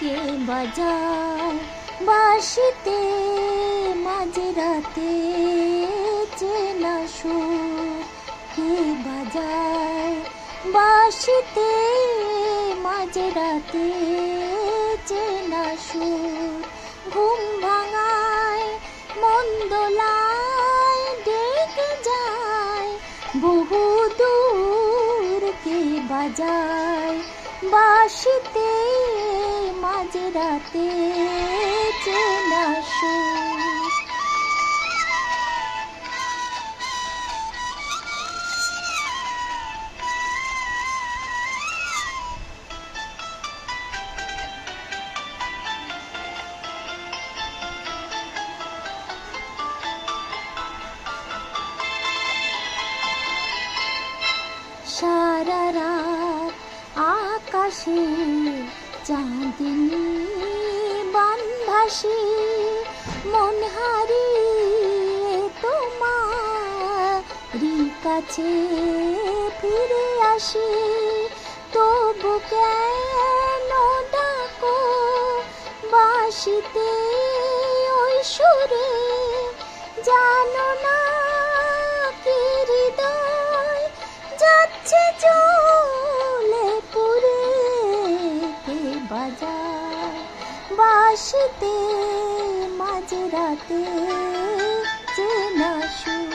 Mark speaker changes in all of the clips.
Speaker 1: কে বাজায় বাঁশিতে মাঝরাতে চেনা সুর, কে বাজায় বাঁশিতে মাঝরাতে চেনা সুর। ঘুম ভাঙায় মন্দোলায় ডেকে যায় বহু দূর, কে বাজায় বাঁশিতে মাঝরাতে চেনা সুর। সারা রাত আকাশে চাঁদিনী বানভাসি, মন হারিয়ে তোমারই কাছে ফিরে আসি। তবু কেন ডাকো বাঁশিতে ওই সুরে, জানো না কি হৃদয় যাচ্ছে জ্বলে পুড়ে, কে বাজায় বাঁশিতে মাঝরাতে চেনা সুর।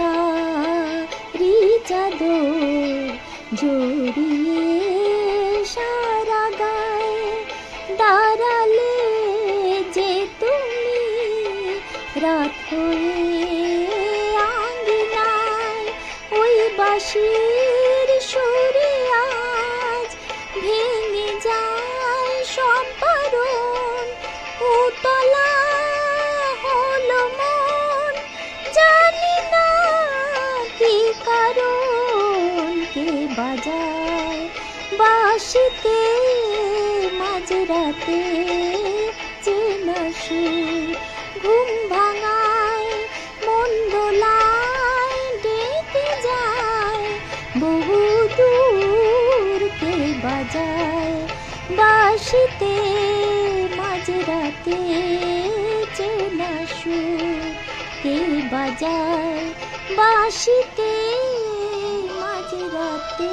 Speaker 1: কুয়াশারি চাদর জড়িয়ে সারা গায়ে দাঁড়ালে যে তুমি রাত হয়ে আঙ্গিনায়, ওই বাঁশির সুরে আজ ভেঙে যায় সব বারণ। উতলা হলো মন, জানি না কি কারণ, কে বাজায় বাঁশিতে মাঝরাতে চেনা সুর। ঘুম ভাঙায় মন্দোলায় ডেকে যায় বহু দূর, কে বাজায় বাঁশিতে মাঝরাতে চেনা সুর, কে বাজায় বাঁশিতে মাঝরাতে।